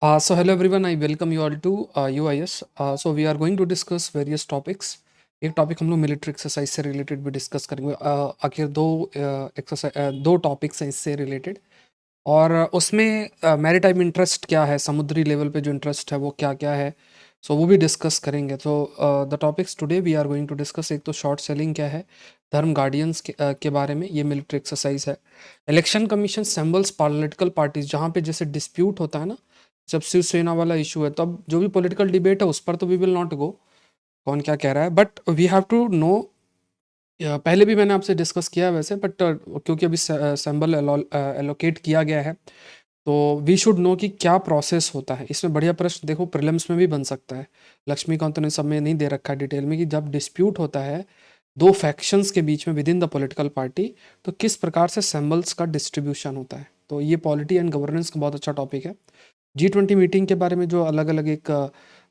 So hello everyone, I welcome you all to UIS. So we are going to discuss various topics. एक topic हम लोग military exercise से related भी discuss करेंगे। आखिर दो एक्सरसाइज दो टॉपिक्स हैं इससे रिलेटेड। और उसमें मैरीटाइम इंटरेस्ट क्या है, समुद्री लेवल पे जो इंटरेस्ट है वो क्या क्या है, सो वो भी डिस्कस करेंगे। तो the topics today we are going to discuss, एक तो शॉर्ट सेलिंग क्या है, धर्म गार्डियंस के बारे में, ये मिलिट्री एक्सरसाइज है। Election commission symbols political parties, जहाँ पे जैसे डिस्प्यूट होता है ना, जब शिवसेना वाला इशू है तब जो भी पॉलिटिकल डिबेट है उस पर तो वी विल नॉट गो, कौन क्या कह रहा है, but we have to know. पहले भी मैंने आपसे डिस्कस किया है वैसे, बट क्योंकि अभी सिंबल एलोकेट किया गया है तो वी शुड नो कि क्या प्रोसेस होता है। इसमें बढ़िया प्रश्न देखो प्रीलिम्स में भी बन सकता है। लक्ष्मीकांत ने सब में नहीं दे रखा है डिटेल में कि जब डिस्प्यूट होता है दो फैक्शंस के बीच में with in the political party, तो किस प्रकार से सिंबल्स का डिस्ट्रीब्यूशन होता है। तो ये पॉलिटी एंड गवर्नेंस का बहुत अच्छा टॉपिक है। G20 मीटिंग के बारे में जो अलग अलग एक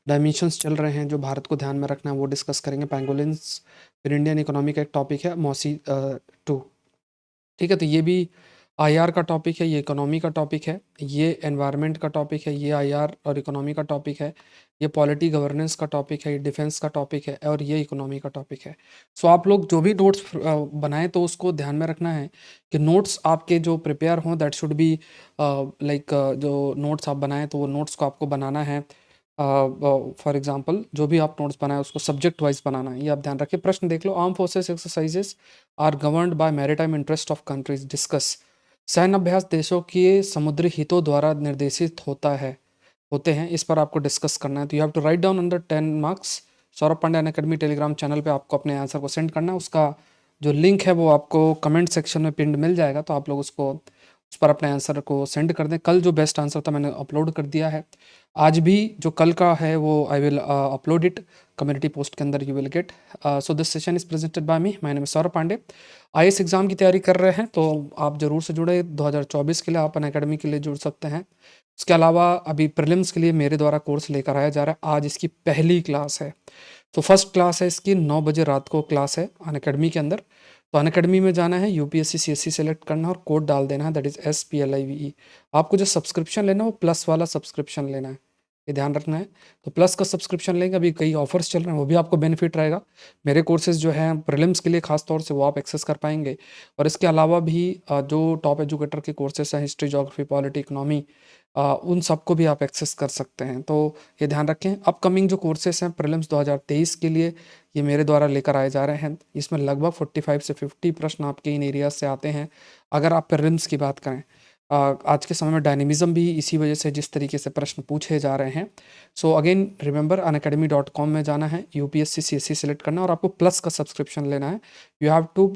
डायमेंशंस चल रहे हैं जो भारत को ध्यान में रखना है वो डिस्कस करेंगे। पैंगोलिन्स, फिर इंडियन इकोनॉमी का एक टॉपिक है, मौसी टू। ठीक है, तो ये भी आईआर का टॉपिक है, ये इकोनॉमी का टॉपिक है, ये एनवायरनमेंट का टॉपिक है, ये आईआर और इकोनॉमी का टॉपिक है, ये पॉलिटी गवर्नेंस का टॉपिक है, ये डिफेंस का टॉपिक है और ये इकोनॉमी का टॉपिक है। सो आप लोग जो भी नोट्स बनाएं तो उसको ध्यान में रखना है कि नोट्स आपके जो प्रिपेयर हों दैट शुड बी लाइक, जो नोट्स आप बनाएं तो वो नोट्स को आपको बनाना है। फॉर एग्जांपल जो भी आप नोट्स बनाएं उसको सब्जेक्ट वाइज बनाना है, ये आप ध्यान रखें। प्रश्न देख लो, arm forces exercises are governed by maritime interest of countries discuss. सैन्य अभ्यास देशों के समुद्री हितों द्वारा निर्देशित होते हैं, इस पर आपको डिस्कस करना है। तो you have to write down under 10 marks. Saurabh Pandya academy Telegram channel पे आपको अपने आंसर को सेंड करना है। उसका जो लिंक है वो आपको कमेंट सेक्शन में पिंड मिल जाएगा, तो आप लोग उसको उस पर अपने आंसर को सेंड कर दें। कल जो बेस्ट आंसर था मैंने अपलोड कर दिया है। आज भी जो कल का है वो I will upload it community post के अंदर, you will get. So this session is presented by me, my name is Saurabh Pandey. IAS exam की तैयारी कर रहे हैं तो आप जरूर से जुड़े। 2024 के लिए आप अनअकैडमी के लिए जुड़ सकते हैं। उसके अलावा अभी प्रीलिम्स के लिए मेरे द्वारा कोर्स लेकर आया जा रहा है। आज इसकी पहली क्लास है, तो फर्स्ट क्लास है इसकी, 9 बजे रात को क्लास है अनअकैडमी के अंदर। तो अनअकैडमी में जाना है, यूपीएससी सीएससी सेलेक्ट करना है और कोड डाल देना है, दैट इज SPLIVE। आपको जो सब्सक्रिप्शन लेना है वो प्लस वाला सब्सक्रिप्शन लेना है, ये ध्यान रखना है। तो प्लस का सब्सक्रिप्शन लेंगे, अभी कई ऑफर्स चल रहे हैं, वो भी आपको बेनिफिट रहेगा। मेरे कोर्सेज जो हैं प्रीलिम्स के लिए खास तौर से वो आप एक्सेस कर पाएंगे। और इसके अलावा भी जो टॉप एजुकेटर के कोर्सेज हैं, हिस्ट्री, ज्योग्राफी, पॉलिटी, इकोनॉमी, उन सबको भी आप एक्सेस कर सकते हैं। तो ये ध्यान रखें, अपकमिंग जो कोर्सेज हैं प्रीलिम्स 2023 के लिए ये मेरे द्वारा लेकर आए जा रहे हैं। इसमें लगभग 45 से 50 प्रश्न आपके इन एरियाज से आते हैं अगर आप प्रीलिम्स की बात करें। आज के समय में डायनेमिज्म भी इसी वजह से, जिस तरीके से प्रश्न पूछे जा रहे हैं। सो अगेन रिमेंबर, अनअकैडमी.com में जाना है, यूपीएससी सीएससी सेलेक्ट करना है और आपको प्लस का सब्सक्रिप्शन लेना है। यू हैव टू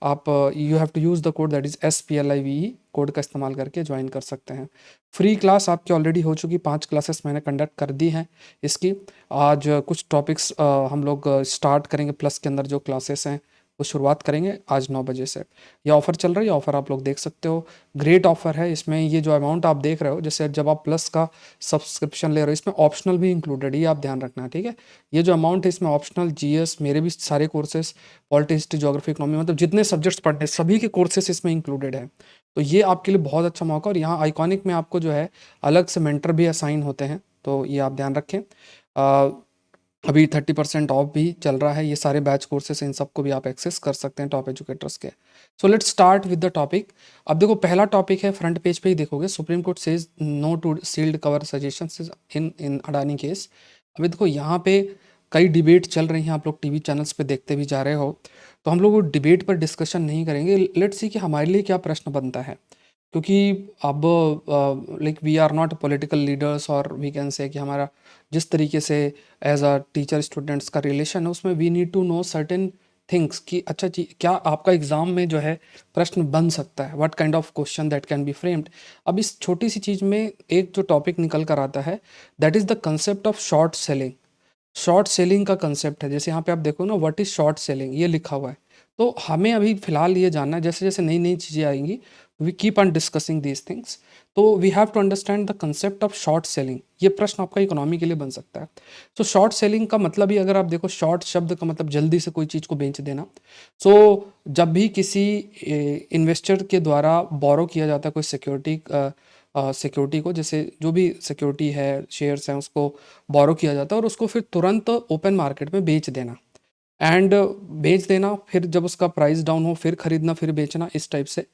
आप you have to use the code that is SPLIVE, code का इस्तेमाल करके ज्वाइन कर सकते हैं। फ्री क्लास आपकी ऑलरेडी हो चुकी, 5 क्लासेस मैंने कंडक्ट कर दी हैं इसकी। आज कुछ टॉपिक्स हम लोग स्टार्ट करेंगे, प्लस के अंदर जो क्लासेस हैं वो शुरुआत करेंगे आज 9 बजे से। ये ऑफ़र चल रहा है, ये ऑफ़र आप लोग देख सकते हो, ग्रेट ऑफ़र है। इसमें ये जो अमाउंट आप देख रहे हो, जैसे जब आप प्लस का सब्सक्रिप्शन ले रहे हो इसमें ऑप्शनल भी इंक्लूडेड है, ये आप ध्यान रखना है, ठीक है। ये जो अमाउंट है इसमें ऑप्शनल GS, मेरे भी सारे courses, polity, history, geography, economy, मतलब जितने सब्जेक्ट्स पढ़ने हैं सभी के कोर्सेज इसमें इंक्लूडेड है। तो ये आपके लिए बहुत अच्छा मौका। और यहाँ आइकॉनिक में आपको जो है अलग से मेंटर भी असाइन होते हैं, तो ये आप ध्यान रखें। अभी 30% ऑफ भी चल रहा है, ये सारे बैच कोर्सेस इन सबको भी आप एक्सेस कर सकते हैं टॉप एजुकेटर्स के। So let's start with the topic. अब देखो पहला टॉपिक है, फ्रंट पेज पे ही देखोगे, Supreme Court says no to sealed cover suggestions in in Adani case. अभी देखो यहाँ पे कई डिबेट चल रही हैं, आप लोग टीवी चैनल्स पे देखते भी जा रहे हो, तो हम लोग वो डिबेट पर डिस्कशन नहीं करेंगे। लेट्स सी कि हमारे लिए क्या प्रश्न बनता है, क्योंकि अब like we are not political leaders, और वी कैन से कि हमारा जिस तरीके से एज अ टीचर स्टूडेंट्स का रिलेशन है उसमें we need to know certain things कि अच्छा जी क्या आपका एग्जाम में जो है प्रश्न बन सकता है, what kind of question that can be framed. अब इस छोटी सी चीज़ में एक जो टॉपिक निकल कर आता है, that is the concept of short selling. Short selling का कंसेप्ट है, जैसे यहाँ पे आप देखो ना, व्हाट इज शॉर्ट सेलिंग, ये लिखा हुआ है। तो हमें अभी फिलहाल ये जानना है, जैसे जैसे नई नई चीज़ें आएंगी we keep on discussing these things. तो we have to understand the concept of short selling. ये प्रश्न आपका इकोनॉमी के लिए बन सकता है। तो शॉर्ट सेलिंग का मतलब ही, अगर आप देखो, शॉर्ट शब्द का मतलब जल्दी से कोई चीज़ को बेच देना। सो जब भी किसी इन्वेस्टर के द्वारा बोरो किया जाता है कोई सिक्योरिटी सिक्योरिटी को, जैसे जो भी सिक्योरिटी है, शेयर्स हैं, उसको बोरो किया जाता है और उसको फिर तुरंत ओपन मार्केट में बेच देना एंड बेच देना, फिर जब उसका प्राइस डाउन हो फिर खरीदना फिर बेचना, इस टाइप से।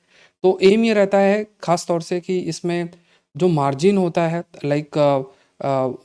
तो एम ये रहता है खास तौर से कि इसमें जो मार्जिन होता है, लाइक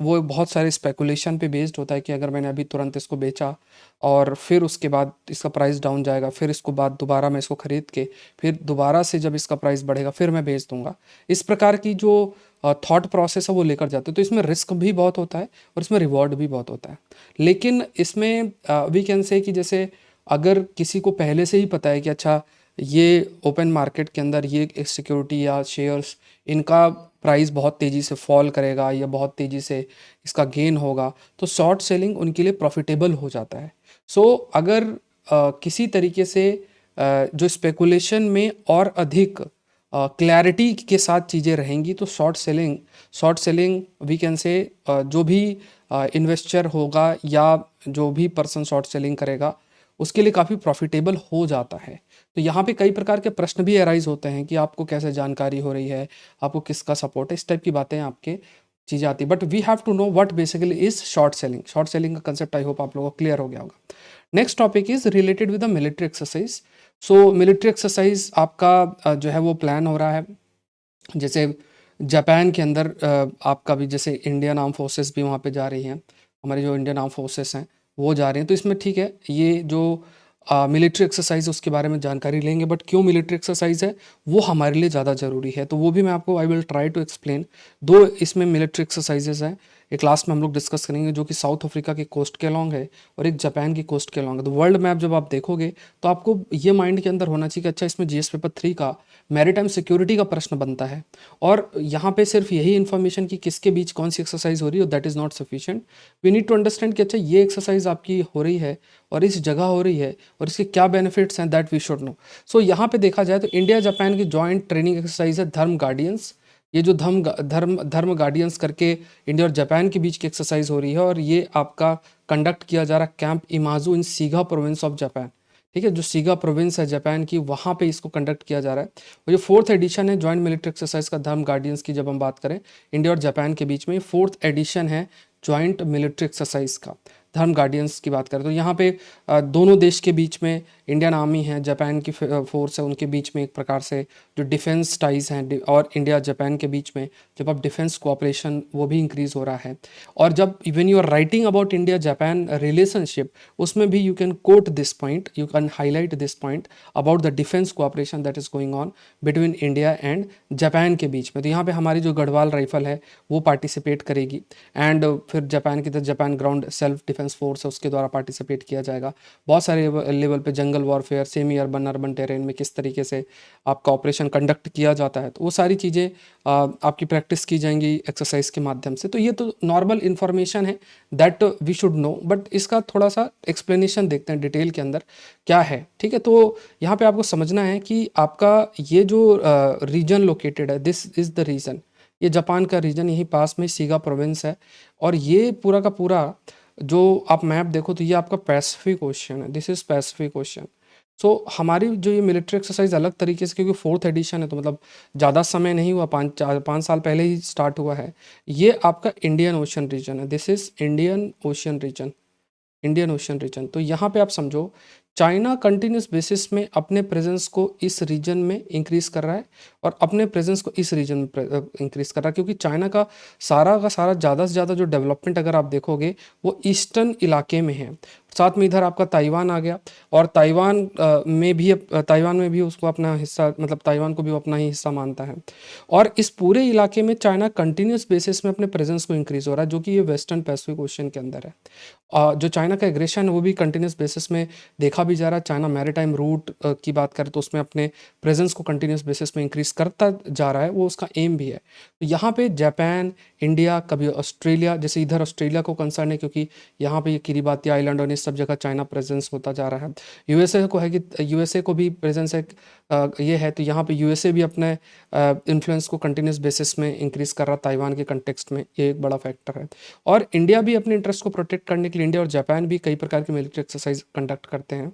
वो बहुत सारे स्पेकुलेशन पे बेस्ड होता है कि अगर मैंने अभी तुरंत इसको बेचा और फिर उसके बाद इसका प्राइस डाउन जाएगा, फिर इसको बाद दोबारा मैं इसको खरीद के फिर दोबारा से जब इसका प्राइस बढ़ेगा फिर मैं बेच दूंगा, इस प्रकार की जो थॉट प्रोसेस है वो लेकर जाते हैं। तो इसमें रिस्क भी बहुत होता है और इसमें रिवॉर्ड भी बहुत होता है। लेकिन इसमें वी कैन से कि जैसे अगर किसी को पहले से ही पता है कि अच्छा ये ओपन मार्केट के अंदर ये एक सिक्योरिटी या शेयर्स, इनका प्राइस बहुत तेज़ी से फॉल करेगा या बहुत तेज़ी से इसका गेन होगा, तो शॉर्ट सेलिंग उनके लिए प्रॉफिटेबल हो जाता है। सो अगर किसी तरीके से जो स्पेकुलेशन में और अधिक क्लैरिटी के साथ चीज़ें रहेंगी तो शॉर्ट सेलिंग वी कैन से जो भी इन्वेस्टर होगा या जो भी पर्सन शॉर्ट सेलिंग करेगा उसके लिए काफ़ी प्रॉफिटेबल हो जाता है। तो यहाँ पे कई प्रकार के प्रश्न भी अराइज होते हैं कि आपको कैसे जानकारी हो रही है, आपको किसका सपोर्ट है, इस टाइप की बातें आपके चीज़ें आती है। But we have to know what basically is short selling का कंसेप्ट आई होप आप लोगों को क्लियर हो गया होगा। Next topic is related with the military exercise. So military exercise आपका जो है वो प्लान हो रहा है, जैसे जापान के अंदर आपका भी जैसे इंडियन आर्म फोर्सेस भी वहाँ पे जा रही हैं, हमारी जो इंडियन आर्म फोर्सेस हैं वो जा रही हैं। तो इसमें ठीक है, ये जो मिलिट्री एक्सरसाइज उसके बारे में जानकारी लेंगे, बट क्यों मिलिट्री एक्सरसाइज है वो हमारे लिए ज़्यादा ज़रूरी है, तो वो भी मैं आपको I will try to explain. दो इसमें मिलिट्री एक्सरसाइजेज हैं, एक लास्ट में हम लोग डिस्कस करेंगे जो कि साउथ अफ्रीका के कोस्ट के अलॉन्ग है और एक जापान की कोस्ट के अलॉन्ग है। तो वर्ल्ड मैप जब आप देखोगे तो आपको ये माइंड के अंदर होना चाहिए कि अच्छा इसमें जीएस पेपर 3 का मैरीटाइम सिक्योरिटी का प्रश्न बनता है और यहाँ पे सिर्फ यही इन्फॉर्मेशन कि किसके बीच कौन सी एक्सरसाइज हो रही है that is not sufficient. We need to understand कि अच्छा ये एक्सरसाइज आपकी हो रही है और इस जगह हो रही है और इसके क्या बेनिफिट्स हैं दैट वी शुड नो। सो यहाँ पे देखा जाए तो इंडिया जापान की जॉइंट ट्रेनिंग एक्सरसाइज है धर्म गार्डियंस। ये जो धर्म गार्डियंस करके इंडिया और जापान के बीच की एक्सरसाइज हो रही है और ये आपका कंडक्ट किया जा रहा है कैंप इमाजू इन सीगा प्रोविंस ऑफ जापान। ठीक है, जो सीगा प्रोविंस है जापान की वहाँ पे इसको कंडक्ट किया जा रहा है। और जो फोर्थ एडिशन है जॉइंट मिलिट्री एक्सरसाइज का धर्म गार्डियंस की, जब हम बात करें इंडिया और जापान के बीच में, फोर्थ एडिशन है जॉइंट मिलिट्री एक्सरसाइज का धर्म गार्डियंस की बात करें तो यहाँ पे दोनों देश के बीच में इंडियन आर्मी है, जापान की फोर्स है, उनके बीच में एक प्रकार से जो डिफेंस टाइज हैं और इंडिया जापान के बीच में जब अब डिफेंस कोऑपरेशन वो भी इंक्रीज हो रहा है। और जब even you are writing about India Japan relationship उसमें भी you can quote this point, you can highlight this point about the defence cooperation that is going on between India and Japan के बीच में। तो यहाँ पे हमारी जो गढ़वाल राइफल है वो पार्टिसिपेट करेगी एंड फिर जापान की तरफ Japan ground self defence force है उसके द्वारा पार्टिसिपेट किया जाएगा। बहुत सारे लेवल पे जंगल वॉरफेयर, सेमी अर्बन टेरेन में किस तरीके से आपका ऑपरेशन कंडक्ट किया जाता है, तो वो सारी चीज़ें आपकी प्रैक्टिस की जाएंगी एक्सरसाइज के माध्यम से। तो ये तो नॉर्मल इन्फॉर्मेशन है that we should know, but इसका थोड़ा सा एक्सप्लेनेशन देखते हैं डिटेल के अंदर क्या है। ठीक है, तो यहाँ पे आपको समझना है कि आपका ये जो रीजन लोकेटेड है, दिस इज़ द रीजन, ये जापान का रीजन यहीं पास में सीगा प्रोविंस है और ये पूरा का पूरा जो आप मैप देखो तो ये आपका पैसिफिक ओशन है, दिस इज पैसिफिक ओशन। सो हमारी जो ये मिलिट्री एक्सरसाइज अलग तरीके से, क्योंकि फोर्थ एडिशन है तो मतलब ज़्यादा समय नहीं हुआ, 5 साल पहले ही स्टार्ट हुआ है। ये आपका इंडियन ओशन रीजन है, this is Indian Ocean region, Indian Ocean region. तो यहाँ पे आप समझो चाइना कंटिन्यूस बेसिस में अपने प्रेजेंस को इस रीजन में इंक्रीज कर रहा है और अपने प्रेजेंस को इस रीजन में इंक्रीज कर रहा है, क्योंकि चाइना का सारा ज़्यादा से ज़्यादा जो डेवलपमेंट अगर आप देखोगे वो ईस्टर्न इलाके में है। साथ में इधर आपका ताइवान आ गया और ताइवान में भी उसको अपना हिस्सा, मतलब ताइवान को भी वो अपना ही हिस्सा मानता है। और इस पूरे इलाके में चाइना कंटिन्यूस बेसिस में अपने प्रेजेंस को इंक्रीज हो रहा है, जो कि ये वेस्टर्न पैसिफिक ओशन के अंदर है। जो चाइना का एग्रेशन है वो भी कंटिन्यूस बेसिस में देखा भी जा रहा है। चाइना मैरीटाइम रूट की बात करें तो उसमें अपने प्रेजेंस को कंटिन्यूस बेसिस में इंक्रीज करता जा रहा है, वो उसका एम भी है। तो यहाँ पे जापान, इंडिया, कभी ऑस्ट्रेलिया, जैसे इधर ऑस्ट्रेलिया को कंसर्न है क्योंकि यहाँ पे ये किरिबाती आइलैंड और इस सब जगह चाइना प्रेजेंस होता जा रहा है। यूएसए को है कि यूएसए को भी प्रेजेंस है, ये है, तो यहाँ पे यूएसए भी अपने इन्फ्लुएंस को कंटिन्यूस बेसिस में इंक्रीज कर रहा है ताइवान के कंटेक्स्ट में, ये एक बड़ा फैक्टर है। और इंडिया भी अपने इंटरेस्ट को प्रोटेक्ट करने के लिए, इंडिया और जापान भी कई प्रकार की मिलिट्री एक्सरसाइज कंडक्ट करते हैं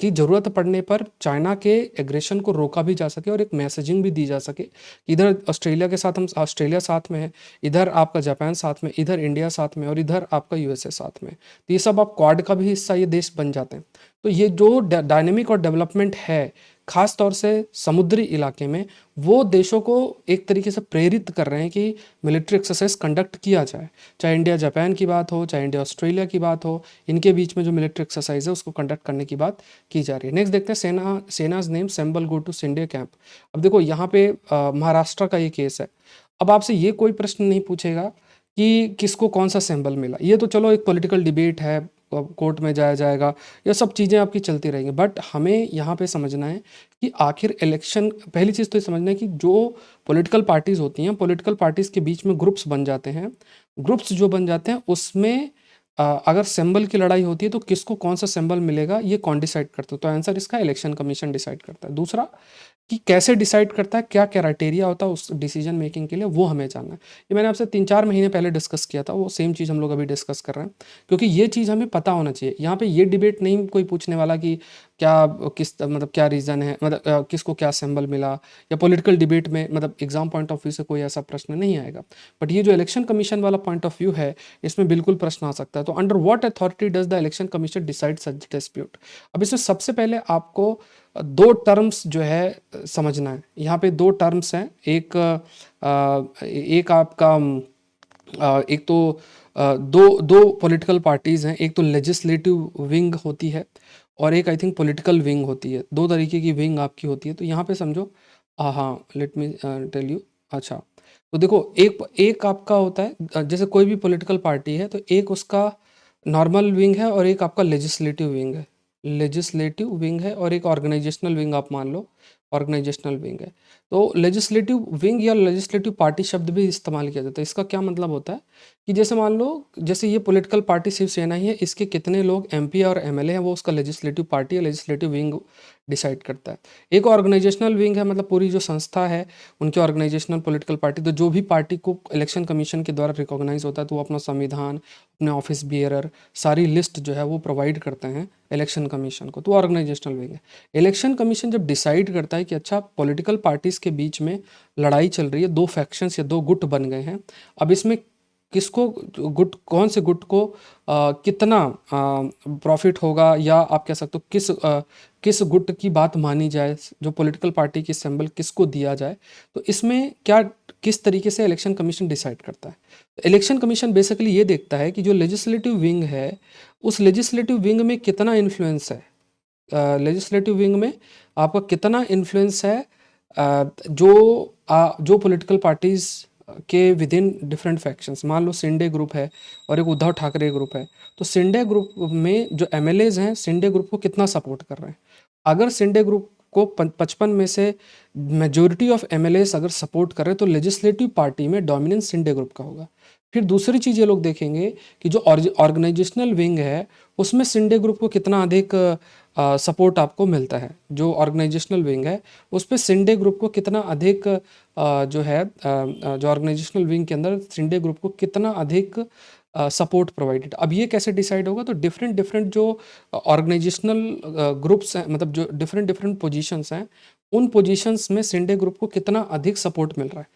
कि ज़रूरत पड़ने पर चाइना के एग्रेशन को रोका भी जा सके और एक मैसेजिंग भी दी जा सके कि इधर ऑस्ट्रेलिया के साथ, हम ऑस्ट्रेलिया साथ में है, इधर आपका जापान साथ में, इधर इंडिया साथ में और इधर आपका यूएसए साथ में, तो ये सब आप क्वाड का भी हिस्सा ये देश बन जाते हैं। तो ये जो डायनेमिक और डेवलपमेंट है खास तौर से समुद्री इलाके में, वो देशों को एक तरीके से प्रेरित कर रहे हैं कि मिलिट्री एक्सरसाइज कंडक्ट किया जाए। चाहे इंडिया जापान की बात हो, चाहे इंडिया ऑस्ट्रेलिया की बात हो, इनके बीच में जो मिलिट्री एक्सरसाइज है उसको कंडक्ट करने की बात की जा रही है। नेक्स्ट देखते हैं सेनाज नेम सेम्बल गो टू सिंडे कैंप। अब देखो यहाँ पे महाराष्ट्र का ये केस है। अब आपसे ये कोई प्रश्न नहीं पूछेगा कि किसको कौन सा सिंबल मिला, ये तो चलो एक पॉलिटिकल डिबेट है, कोर्ट में जाया जाएगा, ये सब चीज़ें आपकी चलती रहेंगी। बट हमें यहाँ पे समझना है कि आखिर इलेक्शन, पहली चीज़ तो ये समझना है कि जो पॉलिटिकल पार्टीज़ होती हैं, पॉलिटिकल पार्टीज़ के बीच में ग्रुप्स बन जाते हैं। ग्रुप्स जो बन जाते हैं उसमें अगर सिंबल की लड़ाई होती है तो किसको कौन सा सिंबल मिलेगा ये कौन डिसाइड करता है? तो आंसर इसका इलेक्शन कमीशन डिसाइड करता है। दूसरा कि कैसे डिसाइड करता है, क्या क्राइटेरिया होता है उस डिसीजन मेकिंग के लिए, वो हमें जानना है। ये मैंने आपसे 3-4 महीने पहले डिस्कस किया था, वो सेम चीज़ हम लोग अभी डिस्कस कर रहे हैं, क्योंकि ये चीज़ हमें पता होना चाहिए। यहाँ पे ये डिबेट नहीं कोई पूछने वाला कि क्या किस मतलब क्या रीज़न है, मतलब किसको क्या सिंबल मिला, या पॉलिटिकल डिबेट में मतलब एग्जाम पॉइंट ऑफ व्यू से कोई ऐसा प्रश्न नहीं आएगा। बट ये जो इलेक्शन कमीशन वाला पॉइंट ऑफ व्यू है, इसमें बिल्कुल प्रश्न आ सकता है। तो under what authority does the Election commission decide such dispute? अब इसमें सबसे पहले आपको दो टर्म्स जो है समझना है। यहाँ पे दो टर्म्स हैं, एक आपका एक तो दो दो पॉलिटिकल पार्टीज़ हैं, एक तो लेजिस्लेटिव विंग होती है और एक आई थिंक पॉलिटिकल विंग होती है। दो तरीके की विंग आपकी होती है। तो यहाँ पे समझो, हाँ लेट मी टेल यू। अच्छा, तो देखो एक एक आपका होता है, जैसे कोई भी पॉलिटिकल पार्टी है तो एक उसका नॉर्मल विंग है और एक आपका लेजिस्लेटिव विंग है। लेजिस्लेटिव विंग है और एक ऑर्गेनाइजेशनल विंग आप मान लो, ऑर्गेनाइजेशनल विंग है। तो लेजिस्लेटिव विंग या लेजिस्लेटिव पार्टी शब्द भी इस्तेमाल किया जाता है। इसका क्या मतलब होता है कि जैसे मान लो, जैसे ये पॉलिटिकल पार्टी शिवसेना ही है, इसके कितने लोग एमपी और एमएलए हैं वो उसका लेजिस्लेटिव पार्टी या लेजिस्लेटिव विंग डिसाइड करता है। एक ऑर्गेनाइजेशनल विंग है, मतलब पूरी जो संस्था है उनके ऑर्गेनाइजेशनल पॉलिटिकल पार्टी, तो जो भी पार्टी को इलेक्शन कमीशन के द्वारा रिकॉग्नाइज होता है तो वो अपना संविधान, अपने ऑफिस बियरर, सारी लिस्ट जो है वो प्रोवाइड करते हैं इलेक्शन कमीशन को, तो ऑर्गेनाइजेशनल विंग है। इलेक्शन कमीशन जब डिसाइड करता है कि अच्छा पॉलिटिकल पार्टीज के बीच में लड़ाई चल रही है, दो फैक्शंस या दो गुट बन गए हैं, अब इसमें किसको गुट, कौन से गुट को कितना प्रॉफिट होगा, या आप कह सकते हो किस गुट की बात मानी जाए, जो पॉलिटिकल पार्टी की सिंबल किसको दिया जाए, तो इसमें क्या किस तरीके से इलेक्शन कमीशन डिसाइड करता है? इलेक्शन कमीशन बेसिकली ये देखता है कि जो लेजिस्लेटिव विंग है उस लेजिस्लेटिव विंग में कितना इन्फ्लुएंस है, लेजिस्लेटिव विंग में आपका कितना इन्फ्लुएंस है, जो पॉलिटिकल पार्टीज के विद इन डिफरेंट फैक्शंस। मान लो सिंडे ग्रुप है और एक उद्धव ठाकरे ग्रुप है, तो सिंडे ग्रुप में जो एमएलएज हैं सिंडे ग्रुप को कितना सपोर्ट कर रहे हैं। अगर सिंडे ग्रुप को 55 में से मेजोरिटी ऑफ एमएलएज अगर सपोर्ट कर रहे हैं तो लेजिस्लेटिव पार्टी में डोमिनेंस सिंडे ग्रुप का होगा। फिर दूसरी चीज़ ये लोग देखेंगे कि जो ऑर्गेनाइजेशनल विंग है उसमें सिंडे ग्रुप को कितना अधिक सपोर्ट आपको मिलता है। जो ऑर्गेनाइजेशनल विंग है उस पर सिंडे ग्रुप को कितना अधिक जो है जो ऑर्गेनाइजेशनल विंग के अंदर सिंडे ग्रुप को कितना अधिक सपोर्ट प्रोवाइडेड। अब ये कैसे डिसाइड होगा? तो डिफरेंट डिफरेंट जो ऑर्गेनाइजेशनल ग्रुप्स हैं, मतलब जो डिफरेंट डिफरेंट पोजीशंस हैं, उन पोजीशंस में सिंडे ग्रुप को कितना अधिक सपोर्ट मिल रहा है।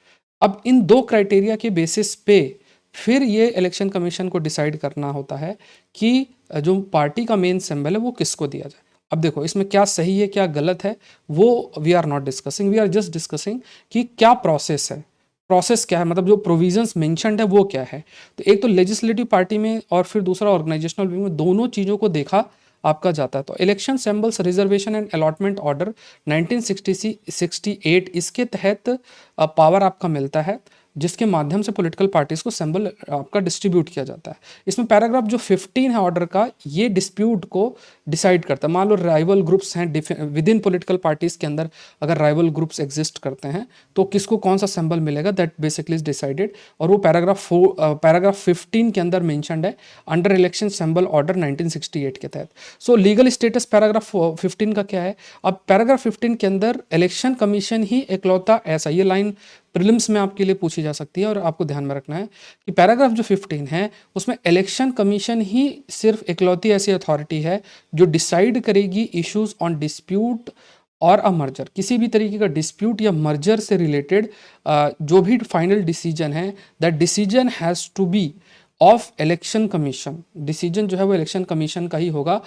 अब इन दो क्राइटेरिया के बेसिस पे फिर ये इलेक्शन कमीशन को डिसाइड करना होता है कि जो पार्टी का मेन सिंबल है वो किसको दिया जाए। अब देखो इसमें क्या सही है क्या गलत है वो we are not discussing, we are just discussing कि क्या प्रोसेस है, प्रोसेस क्या है, मतलब जो प्रोविजंस मेंशन्ड है वो क्या है। तो एक तो लेजिस्लेटिव पार्टी में और फिर दूसरा ऑर्गेनाइजेशनल विंग में, दोनों चीज़ों को देखा आपका जाता है। तो election symbols reservation and allotment order 1968, इसके तहत पावर आपका मिलता है जिसके माध्यम से पॉलिटिकल पार्टीज को सिंबल आपका डिस्ट्रीब्यूट किया जाता है। इसमें पैराग्राफ जो 15 है ऑर्डर का, ये डिस्प्यूट को डिसाइड करता है। मान लो राइवल ग्रुप्स हैं विद इन पॉलिटिकल पार्टीज के अंदर, अगर राइवल ग्रुप्स एग्जिस्ट करते हैं तो किसको कौन सा सिंबल मिलेगा, दैट बेसिकली इज डिसाइडेड। और वो पैराग्राफ 15 के अंदर मेंशन्ड है अंडर इलेक्शन सिंबल ऑर्डर 1968 के तहत। सो लीगल स्टेटस पैराग्राफ 15 का क्या है? अब पैराग्राफ 15 के अंदर इलेक्शन कमीशन ही इकलौता ऐसा, ये लाइन प्रीलिम्स में आपके लिए पूछी जा सकती है। और आपको ध्यान में रखना है कि पैराग्राफ जो 15 है उसमें इलेक्शन कमीशन ही सिर्फ इकलौती ऐसी अथॉरिटी है जो डिसाइड करेगी इश्यूज ऑन डिस्प्यूट और अ मर्जर। किसी भी तरीके का डिस्प्यूट या मर्जर से रिलेटेड जो भी फाइनल डिसीजन है, that decision has to be of Election Commission. Decision जो है वो इलेक्शन कमीशन का ही होगा।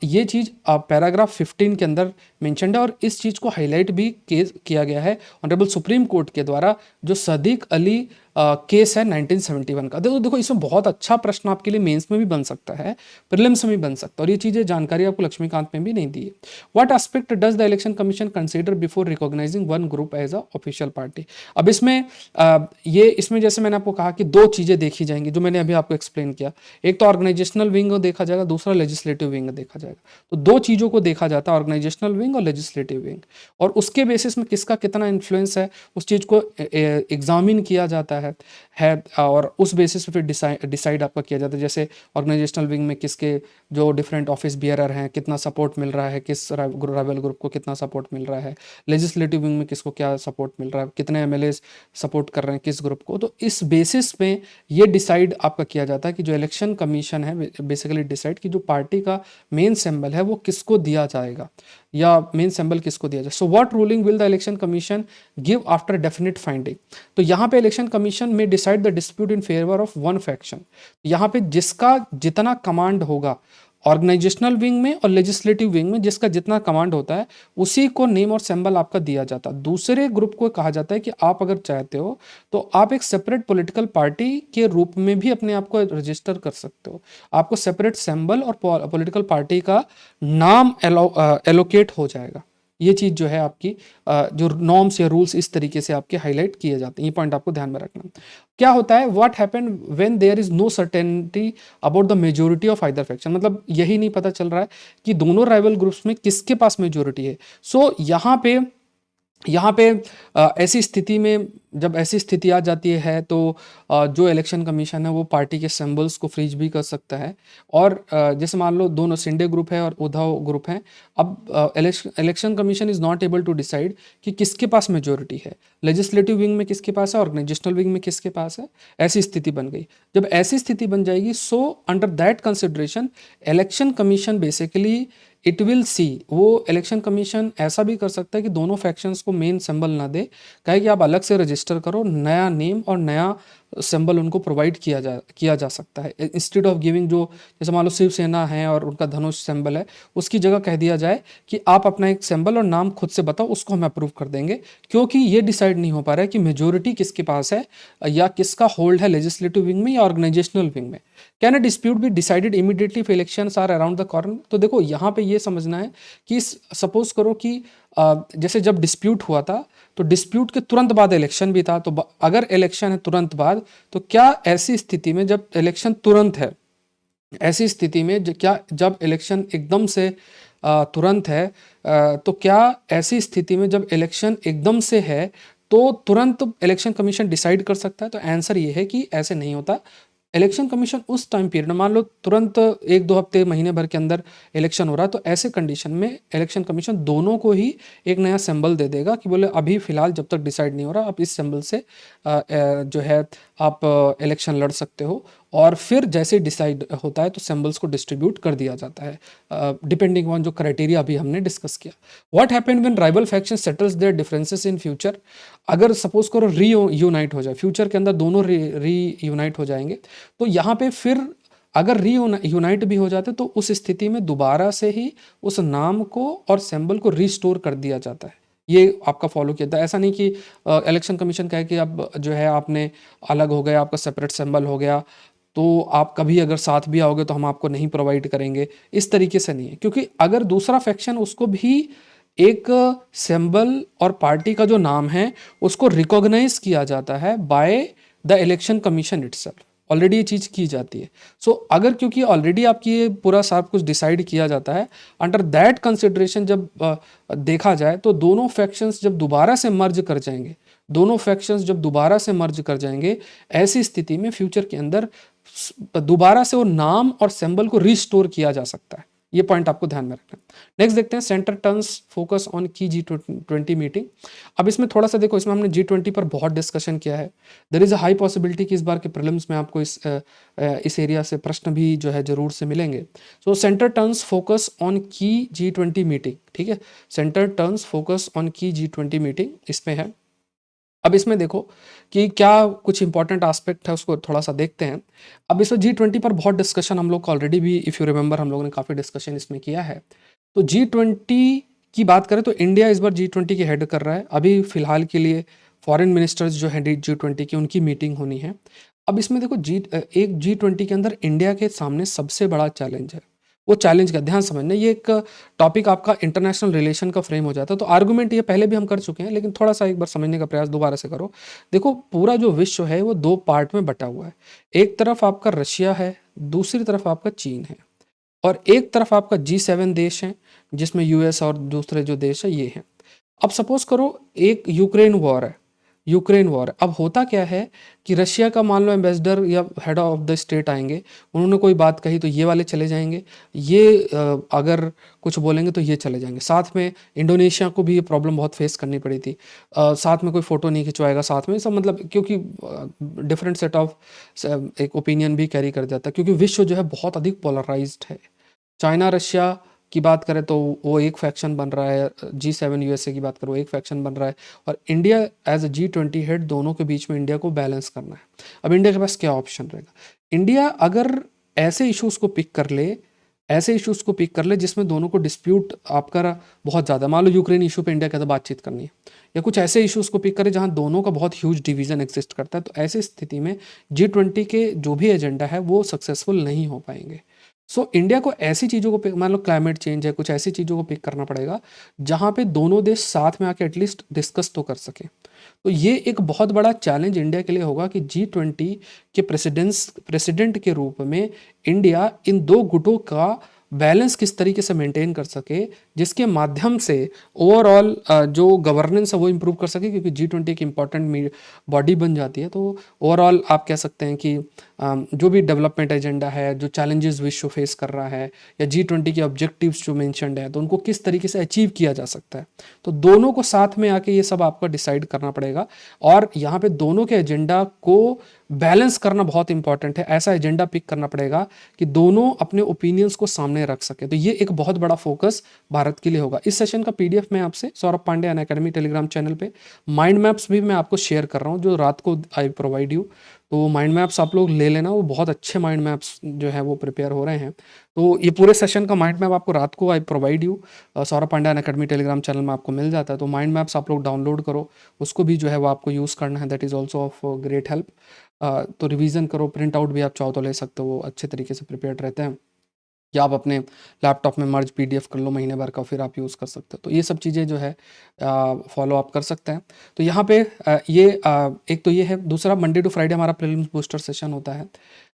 ये चीज़ पैराग्राफ 15 के अंदर मेंशन्ड है और इस चीज़ को हाईलाइट भी किया गया है ऑनरेबल सुप्रीम कोर्ट के द्वारा, जो सदीक अली केस है 1971 का। देखो देखो इसमें बहुत अच्छा प्रश्न आपके लिए मेंस में भी बन सकता है, प्रीलिम्स में भी बन सकता है, और ये चीज़ें जानकारी आपको लक्ष्मीकांत में भी नहीं दी है। What aspect does the Election Commission consider before recognising one group as a official party. अब इसमें इसमें जैसे मैंने आपको कहा कि दो चीज़ें देखी जाएंगी जो मैंने अभी आपको एक्सप्लेन किया। एक तो ऑर्गेनाइजेशनल विंग देखा जाएगा, दूसरा लेजिस्लेटिव विंग देखा जाएगा। तो दो चीज़ों को देखा जाता है, ऑर्गेनाइजेशनल विंग और लेजिस्लेटिव विंग, और उसके बेसिस में किसका कितना इन्फ्लुएंस है उस चीज़ को एग्जामिन किया जाता है और उस बेसिस पे फिर डिसाइड आपका किया जाता है। जैसे ऑर्गेनाइजेशनल विंग में किसके जो डिफरेंट ऑफिस बियरर हैं कितना सपोर्ट मिल रहा है, किस राइवल ग्रुप को कितना सपोर्ट मिल रहा है, लेजिस्लेटिव विंग में किसको क्या सपोर्ट मिल रहा है, कितने एमएलए सपोर्ट कर रहे हैं किस ग्रुप को। तो इस बेसिस पे ये डिसाइड आपका किया जाता है कि जो इलेक्शन कमीशन है बेसिकली डिसाइड कि जो पार्टी का मेन सिंबल है वो किसको दिया जाएगा या मेन सिंबल किसको दिया जाए। So what ruling will the Election Commission give after definite finding. तो यहाँ पे इलेक्शन कमीशन में decide the dispute in favour of one faction. यहाँ पे जिसका जितना कमांड होगा ऑर्गेनाइजेशनल विंग में और लेजिस्लेटिव विंग में, जिसका जितना कमांड होता है उसी को नेम और सिंबल आपका दिया जाता है। दूसरे ग्रुप को कहा जाता है कि आप अगर चाहते हो तो आप एक सेपरेट पॉलिटिकल पार्टी के रूप में भी अपने आप को रजिस्टर कर सकते हो। आपको सेपरेट सिंबल और पॉलिटिकल पार्टी का नाम एलोकेट हो जाएगा। ये चीज़ जो है आपकी जो नॉर्म्स या रूल्स इस तरीके से आपके हाईलाइट किए जाते हैं। ये पॉइंट आपको ध्यान में रखना। क्या होता है, what happen when there is no certainty about the majority of either faction. मतलब यही नहीं पता चल रहा है कि दोनों राइवल ग्रुप्स में किसके पास मेजोरिटी है। सो यहाँ पे ऐसी स्थिति में जब ऐसी स्थिति आ जाती है तो जो इलेक्शन कमीशन है वो पार्टी के सिंबल्स को फ्रीज भी कर सकता है। और जैसे मान लो दोनों सिंडे ग्रुप है और उद्धव ग्रुप है, अब Election Commission is not able to decide कि किसके पास मेजोरिटी है, लेजिस्लेटिव विंग में किसके पास है, ऑर्गेनाइजेशनल विंग में किसके पास है। ऐसी स्थिति बन गई। जब ऐसी स्थिति बन जाएगी so under that consideration election commission basically it will see, वो इलेक्शन कमीशन ऐसा भी कर सकता है कि दोनों फैक्शंस को मेन सिंबल ना दे, कहे कि आप अलग से रजिस्टर करो, नया नेम और नया सिंबल उनको प्रोवाइड किया जा सकता है। इंस्टेड ऑफ गिविंग, जो जैसे मान लो शिवसेना है और उनका धनुष सिंबल है, उसकी जगह कह दिया जाए कि आप अपना एक सिंबल और नाम खुद से बताओ, उसको हम अप्रूव कर देंगे। क्योंकि ये डिसाइड नहीं हो पा रहा है कि मेजोरिटी किसके पास है या किसका होल्ड है, लेजिस्लेटिव विंग में या ऑर्गेनाइजेशनल विंग में। Can a dispute be decided immediately if elections are around the corner. तो देखो यहाँ पे ये समझना है कि सपोज करो कि जैसे जब डिस्प्यूट हुआ था तो डिस्प्यूट के तुरंत बाद इलेक्शन भी था। तो अगर इलेक्शन है तुरंत बाद, तो क्या ऐसी स्थिति में जब इलेक्शन तुरंत है, ऐसी स्थिति में क्या जब इलेक्शन एकदम से तुरंत है, तो क्या ऐसी स्थिति में जब इलेक्शन एकदम से है तो तुरंत इलेक्शन कमीशन डिसाइड कर सकता है? तो आंसर ये है कि ऐसे नहीं होता। इलेक्शन कमीशन उस टाइम पीरियड में, मान लो तुरंत एक दो हफ्ते महीने भर के अंदर इलेक्शन हो रहा है, तो ऐसे कंडीशन में इलेक्शन कमीशन दोनों को ही एक नया सिंबल दे देगा कि बोले अभी फिलहाल जब तक डिसाइड नहीं हो रहा आप इस सिंबल से जो है आप इलेक्शन लड़ सकते हो। और फिर जैसे डिसाइड होता है तो सिंबल्स को डिस्ट्रीब्यूट कर दिया जाता है डिपेंडिंग ऑन जो क्राइटेरिया अभी हमने डिस्कस किया। What happen when rival faction settles their differences in future. अगर सपोज करो रीयूनाइट हो जाए, फ्यूचर के अंदर दोनों रीयूनाइट हो जाएंगे, तो यहाँ पे फिर अगर रीयूनाइट भी हो जाते तो उस स्थिति में दोबारा से ही उस नाम को और सिंबल को रिस्टोर कर दिया जाता है। ये आपका फॉलो किया था। ऐसा नहीं कि इलेक्शन कमीशन कहे कि अब जो है आपने अलग हो गया, आपका सेपरेट सिंबल हो गया, तो आप कभी अगर साथ भी आओगे तो हम आपको नहीं प्रोवाइड करेंगे। इस तरीके से नहीं है, क्योंकि अगर दूसरा फैक्शन उसको भी एक सिंबल और पार्टी का जो नाम है उसको रिकॉग्नाइज किया जाता है by the Election commission itself, already ये चीज़ की जाती है। सो अगर क्योंकि ऑलरेडी आपकी ये पूरा सब कुछ डिसाइड किया जाता है, अंडर दैट कंसिडरेशन जब देखा जाए तो दोनों फैक्शंस जब दोबारा से मर्ज कर जाएंगे, ऐसी स्थिति में फ्यूचर के अंदर दोबारा से वो नाम और सिंबल को रिस्टोर किया जा सकता है। ये पॉइंट आपको ध्यान में रखना है। नेक्स्ट देखते हैं सेंटर टर्न्स फोकस ऑन की G20 मीटिंग। अब इसमें थोड़ा सा देखो, इसमें हमने G20 पर बहुत डिस्कशन किया है। There is a high possibility कि इस बार के प्रीलिम्स में आपको इस एरिया से प्रश्न भी जो है जरूर से मिलेंगे। So centre turns focus on की G20 मीटिंग, ठीक है, सेंटर टर्न्स फोकस ऑन की G20 मीटिंग इसमें है। अब इसमें देखो कि क्या कुछ इंपॉर्टेंट एस्पेक्ट है, उसको थोड़ा सा देखते हैं। अब इसमें G20 पर बहुत डिस्कशन हम लोग को ऑलरेडी भी, इफ़ यू रिमेंबर, हम लोगों ने काफ़ी डिस्कशन इसमें किया है। तो G20 की बात करें तो इंडिया इस बार G20 की हेड कर रहा है। अभी फिलहाल के लिए फॉरेन मिनिस्टर्स जो हैं G20 की, उनकी मीटिंग होनी है। अब इसमें देखो एक G20 के अंदर इंडिया के सामने सबसे बड़ा चैलेंज है। वो चैलेंज का ध्यान समझना, ये एक टॉपिक आपका इंटरनेशनल रिलेशन का फ्रेम हो जाता है। तो आर्गुमेंट ये पहले भी हम कर चुके हैं, लेकिन थोड़ा सा एक बार समझने का प्रयास दोबारा से करो। देखो, पूरा जो विश्व है वो दो पार्ट में बटा हुआ है। एक तरफ आपका रशिया है, दूसरी तरफ आपका चीन है, और एक तरफ आपका G7 देश है, जिसमें यूएस और दूसरे जो देश है ये हैं। अब सपोज करो एक यूक्रेन वॉर है, यूक्रेन वॉर है। अब होता क्या है कि रशिया का मान लो एम्बेसडर या हेड ऑफ द स्टेट आएंगे, उन्होंने कोई बात कही तो ये वाले चले जाएंगे, ये अगर कुछ बोलेंगे तो ये चले जाएंगे। साथ में इंडोनेशिया को भी ये प्रॉब्लम बहुत फेस करनी पड़ी थी। साथ में कोई फोटो नहीं खिंचवाएगा साथ में, सब मतलब, क्योंकि डिफरेंट सेट ऑफ एक ओपिनियन भी कैरी कर जाता है, क्योंकि विश्व जो है बहुत अधिक पोलराइज्ड है। चाइना रशिया की बात करें तो वो एक फैक्शन बन रहा है, G7 यूएसए की बात करें वो एक फैक्शन बन रहा है, और India as a G20 head, दोनों के बीच में इंडिया को बैलेंस करना है। अब इंडिया के पास क्या ऑप्शन रहेगा? इंडिया अगर ऐसे इश्यूज को पिक कर ले, ऐसे इश्यूज को पिक कर ले जिसमें दोनों को डिस्प्यूट आपका बहुत ज़्यादा, मान लो यूक्रेन इशू पे इंडिया कहता बातचीत करनी है, या कुछ ऐसे इश्यूज को पिक करे जहां दोनों का बहुत ह्यूज डिवीजन एग्जिस्ट करता है, तो ऐसी स्थिति में G20 के जो भी एजेंडा है वो सक्सेसफुल नहीं हो पाएंगे। सो इंडिया को ऐसी चीज़ों को पिक, मान लो क्लाइमेट चेंज है, कुछ ऐसी चीज़ों को पिक करना पड़ेगा जहाँ पे दोनों देश साथ में आके एटलीस्ट डिस्कस तो कर सकें। तो ये एक बहुत बड़ा चैलेंज इंडिया के लिए होगा कि G20 के प्रेसिडेंट के रूप में इंडिया इन दो गुटों का बैलेंस किस तरीके से मेंटेन कर सके, जिसके माध्यम से ओवरऑल जो गवर्नेंस है वो इम्प्रूव कर सके, क्योंकि G20 एक इम्पॉर्टेंट बॉडी बन जाती है। तो ओवरऑल आप कह सकते हैं कि जो भी डेवलपमेंट एजेंडा है, जो चैलेंजेस विश्व फेस कर रहा है, या G20 के ऑब्जेक्टिव्स जो मेंशन्ड है, तो उनको किस तरीके से अचीव किया जा सकता है, तो दोनों को साथ में आके ये सब आपको डिसाइड करना पड़ेगा। और यहाँ पे दोनों के एजेंडा को बैलेंस करना बहुत इंपॉर्टेंट है। ऐसा एजेंडा पिक करना पड़ेगा कि दोनों अपने ओपिनियंस को सामने रख सके। तो ये एक बहुत बड़ा फोकस भारत के लिए होगा। इस सेशन का पीडीएफ मैं आपसे Saurabh Pandey Unacademy Telegram channel पे, माइंड मैप्स भी मैं आपको शेयर कर रहा हूँ जो रात को आई प्रोवाइड यू। तो माइंड मैप्स आप लोग ले लेना, वो बहुत अच्छे माइंड मैप्स जो है वो प्रिपेयर हो रहे हैं। तो ये पूरे सेशन का माइंड मैप आपको रात को I provide you Saurabh Pandey Unacademy Telegram channel में आपको मिल जाता है। तो माइंड मैप्स आप लोग डाउनलोड करो, उसको भी जो है वो आपको यूज़ करना है। That is also of great help. तो रिवीजन करो, प्रिंट आउट भी आप चाहो तो ले सकते हो, वो अच्छे तरीके से प्रिपेयर्ड रहते हैं। या आप अपने लैपटॉप में मर्ज पीडीएफ कर लो महीने भर का, फिर आप यूज़ कर सकते हो। तो ये सब चीज़ें जो है फॉलो आप कर सकते हैं। तो यहाँ पे एक तो ये है। दूसरा, मंडे टू फ्राइडे हमारा प्रीलिम्स बूस्टर सेशन होता है,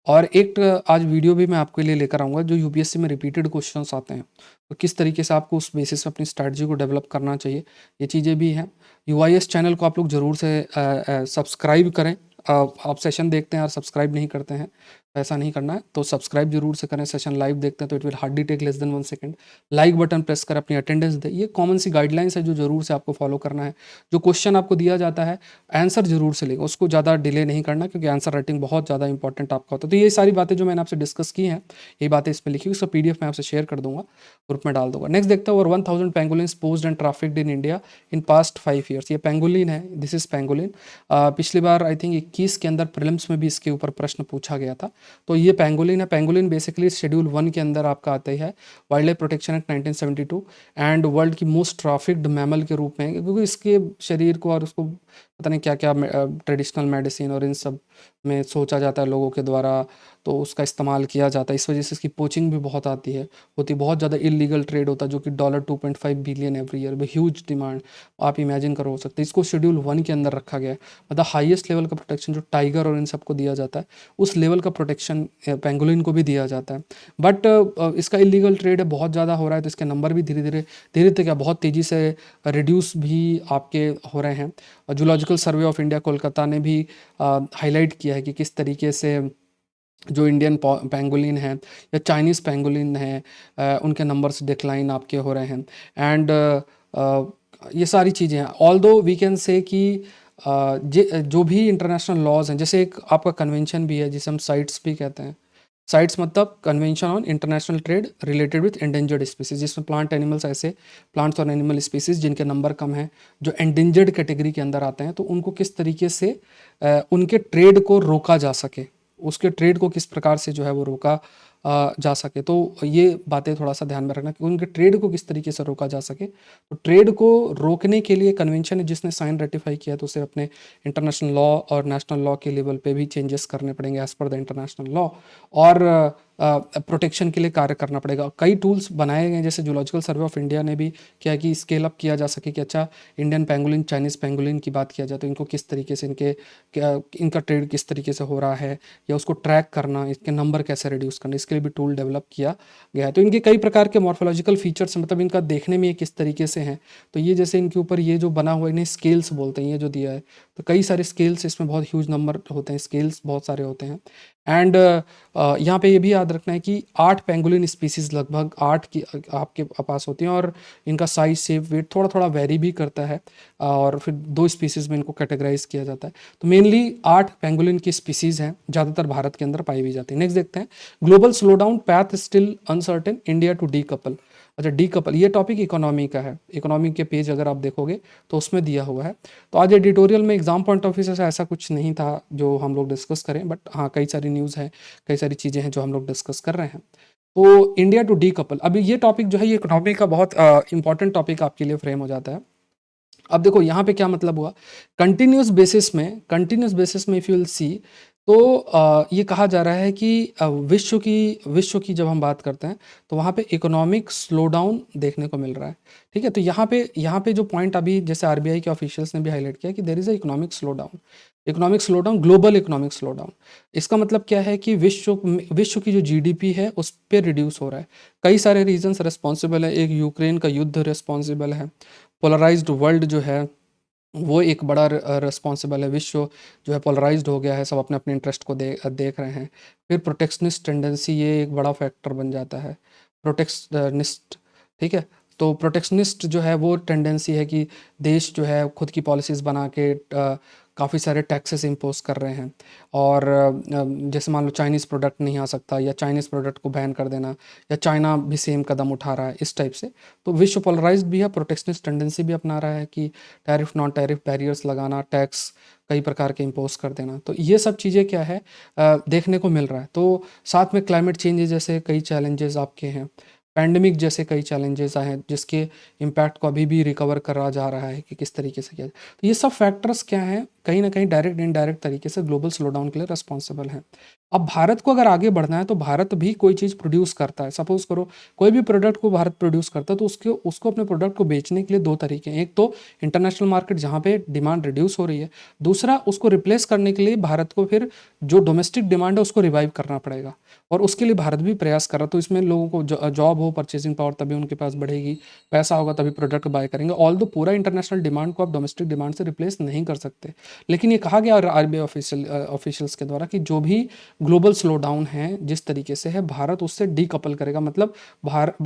और एक आज वीडियो भी मैं आपके लिए लेकर आऊँगा जो यूपीएससी में रिपीटेड क्वेश्चंस आते हैं, तो किस तरीके से आपको उस बेसिस पे अपनी स्ट्रैटेजी को डेवलप करना चाहिए, ये चीज़ें भी हैं। यूआईएस चैनल को आप लोग ज़रूर से सब्सक्राइब करें। आप सेशन देखते हैं और सब्सक्राइब नहीं करते हैं, ऐसा नहीं करना है, तो सब्सक्राइब जरूर से करें। सेशन लाइव देखते हैं तो it will hardly take less than 1 second. Like button press कर अपनी अटेंडेंस दे। ये कॉमन सी गाइडलाइंस है जो जरूर से आपको फॉलो करना है। जो क्वेश्चन आपको दिया जाता है आंसर जरूर से लेगा, उसको ज़्यादा डिले नहीं करना, क्योंकि आंसर राइटिंग बहुत ज़्यादा इंपॉर्टेंट आपका होता है। तो ये सारी बातें जो मैंने आपसे डिस्कस की हैं, ये बातें इसमें लिखी हुई, उसका पीडीएफ मैं आपसे शेयर कर दूंगा, ग्रुप में डाल दूंगा। नेक्स्ट देखते हैं, over 1000 pangolins posed and trafficked in India in past 5 years. ये पेंगोलिन है, दिस इज पेंगोलिन। पिछली बार आई थिंक 21 के अंदर प्रीलिम्स में भी इसके ऊपर प्रश्न पूछा गया था। तो ये पेंगोलिन है। पेंगोलिन बेसिकली शेड्यूल 1 के अंदर आपका आता ही है, wild life protection act 1972, and world की मोस्ट ट्रैफिक्ड मैमल के रूप में, क्योंकि इसके शरीर को और उसको पता नहीं क्या क्या ट्रेडिशनल मेडिसिन और इन सब में सोचा जाता है लोगों के द्वारा, तो उसका इस्तेमाल किया जाता है। इस वजह से इसकी पोचिंग भी बहुत आती है, होती बहुत ज़्यादा इलीगल ट्रेड होता है, जो कि $2.5 बिलियन एवरी ईयर में, ह्यूज डिमांड आप इमेजिन करो हो सकते हैं। इसको शेड्यूल 1 के अंदर रखा गया है। मतलब हाईएस्ट लेवल का प्रोटेक्शन जो टाइगर और इन सबको दिया जाता है, उस लेवल का प्रोटेक्शन पेंगोलिन को भी दिया जाता है। बट इसका इलीगल ट्रेड बहुत ज़्यादा हो रहा है, तो इसके नंबर भी धीरे धीरे क्या बहुत तेज़ी से रिड्यूस भी आपके हो रहे हैं। Zoological survey of India Kolkata ने भी हाईलाइट किया है कि किस तरीके से जो इंडियन पेंगोलिन है या चाइनीज़ पेंगोलिन है, उनके नंबर्स डिक्लाइन आपके हो रहे हैं। एंड ये सारी चीज़ें हैं। ऑल्दो वी कैन से कि जो भी इंटरनेशनल लॉज हैं, जैसे एक आपका कन्वेंशन भी है जिसे हम साइट्स भी कहते हैं। साइट्स मतलब convention on international trade related with endangered species, जिसमें प्लांट एनिमल्स, ऐसे प्लांट्स और एनिमल स्पीसीज जिनके नंबर कम हैं, जो एंडेंजर्ड कैटेगरी के अंदर आते हैं, तो उनको किस तरीके से उनके ट्रेड को रोका जा सके, उसके ट्रेड को किस प्रकार से जो है वो रोका जा सके। तो ये बातें थोड़ा सा ध्यान में रखना कि उनके ट्रेड को किस तरीके से रोका जा सके। तो ट्रेड को रोकने के लिए कन्वेंशन है, जिसने साइन रेटिफाई किया, तो उसे अपने इंटरनेशनल लॉ और नेशनल लॉ के लेवल पे भी चेंजेस करने पड़ेंगे as per the international law, और प्रोटेक्शन के लिए कार्य करना पड़ेगा। कई टूल्स बनाए गए हैं, जैसे जूलॉजिकल सर्वे ऑफ इंडिया ने भी क्या कि स्केल अप किया जा सके कि अच्छा, इंडियन पेंगुलिन, चाइनीज़ पेंगुलिन की बात किया जाए तो इनको किस तरीके से, इनका ट्रेड किस तरीके से हो रहा है, या उसको ट्रैक करना, इसके नंबर कैसे रिड्यूस करना, इसके लिए भी टूल डेवलप किया गया है। तो इनके कई प्रकार के मॉर्फोलॉजिकल फीचर्स, मतलब इनका देखने में ये किस तरीके से हैं, तो ये जैसे इनके ऊपर ये जो बना हुआ है, इन्हें स्केल्स बोलते हैं, ये जो दिया है, तो कई सारे स्केल्स, इसमें बहुत ह्यूज नंबर होते हैं, स्केल्स बहुत सारे होते हैं। एंड यहाँ पे ये भी याद रखना है कि 8 पेंगुलिन स्पीसीज, लगभग 8 की आपके पास होती हैं, और इनका साइज, शेप, वेट थोड़ा थोड़ा वेरी भी करता है, और फिर 2 स्पीसीज में इनको कैटेगराइज किया जाता है। तो मेनली 8 पेंगुलिन की स्पीसीज हैं, ज़्यादातर भारत के अंदर पाई भी जाती है। नेक्स्ट देखते हैं, global slowdown path still uncertain, India to decouple. अच्छा, डीकपल, ये टॉपिक इकोनॉमी का है, इकोनॉमी के पेज अगर आप देखोगे तो उसमें दिया हुआ है। तो आज एडिटोरियल में एग्जाम पॉइंट ऑफ व्यू से ऐसा कुछ नहीं था जो हम लोग डिस्कस करें, बट हाँ, कई सारी न्यूज़ है, कई सारी चीज़ें हैं जो हम लोग डिस्कस कर रहे हैं। तो इंडिया टू डी कपल, अभी ये टॉपिक जो है, ये इकोनॉमी का बहुत इंपॉर्टेंट टॉपिक आपके लिए फ्रेम हो जाता है। अब देखो यहाँ पे क्या मतलब हुआ, कंटिन्यूस बेसिस में इफ यू विल सी, तो ये कहा जा रहा है कि विश्व की जब हम बात करते हैं, तो वहाँ पे इकोनॉमिक स्लो डाउन देखने को मिल रहा है। ठीक है, तो यहाँ पे जो पॉइंट अभी जैसे आरबीआई के ऑफिशियल्स ने भी हाईलाइट किया कि there is a economic slow down, global economic slow down. इसका मतलब क्या है कि विश्व की जो जीडीपी है उस पर रिड्यूस हो रहा है। कई सारे रीजंस रिस्पॉन्सिबल है, एक यूक्रेन का युद्ध रिस्पॉन्सिबल है, पोलराइज्ड वर्ल्ड जो है वो एक बड़ा रिस्पॉन्सिबल है। विश्व जो है पोलराइज्ड हो गया है, सब अपने अपने इंटरेस्ट को देख रहे हैं। फिर प्रोटेक्शनिस्ट टेंडेंसी, ये एक बड़ा फैक्टर बन जाता है, प्रोटेक्शनिस्ट। ठीक है, तो प्रोटेक्शनिस्ट जो है वो टेंडेंसी है कि देश जो है खुद की पॉलिसीज़ बना के काफ़ी सारे टैक्सेस इम्पोज कर रहे हैं, और जैसे मान लो चाइनीज़ प्रोडक्ट नहीं आ सकता, या चाइनीज़ प्रोडक्ट को बैन कर देना, या चाइना भी सेम कदम उठा रहा है, इस टाइप से। तो विश्व पोलराइज्ड भी है, प्रोटेक्शनिस्ट टेंडेंसी भी अपना रहा है कि टैरिफ नॉन टैरिफ बैरियर्स लगाना, टैक्स कई प्रकार के इम्पोज कर देना। तो ये सब चीज़ें क्या है, देखने को मिल रहा है। तो साथ में क्लाइमेट चेंज जैसे कई चैलेंजेस आपके हैं, पैंडमिक जैसे कई चैलेंजेस आए हैं, जिसके इम्पैक्ट को अभी भी रिकवर करा जा रहा है कि किस तरीके से किया जाए। तो ये सब फैक्टर्स क्या हैं, कहीं ना कहीं डायरेक्ट इनडायरेक्ट तरीके से ग्लोबल स्लोडाउन के लिए रिस्पॉन्सिबल हैं। अब भारत को अगर आगे बढ़ना है, तो भारत भी कोई चीज़ प्रोड्यूस करता है, सपोज करो कोई भी प्रोडक्ट को भारत प्रोड्यूस करता है, तो उसको अपने प्रोडक्ट को बेचने के लिए 2 तरीके हैं। एक तो इंटरनेशनल मार्केट जहाँ पे डिमांड रिड्यूस हो रही है, दूसरा उसको रिप्लेस करने के लिए भारत को फिर जो डोमेस्टिक डिमांड है उसको रिवाइव करना पड़ेगा, और उसके लिए भारत भी प्रयास कर रहा है। तो इसमें लोगों को जॉब हो, परचेसिंग पावर तभी उनके पास बढ़ेगी, पैसा होगा तभी प्रोडक्ट बाय करेंगे। ऑल दो पूरा इंटरनेशनल डिमांड को आप डोमेस्टिक डिमांड से रिप्लेस नहीं कर सकते, लेकिन ये कहा गया आरबीआई ऑफिशियल्स के द्वारा कि जो भी ग्लोबल स्लो डाउन है जिस तरीके से है, भारत उससे डीकपल करेगा। मतलब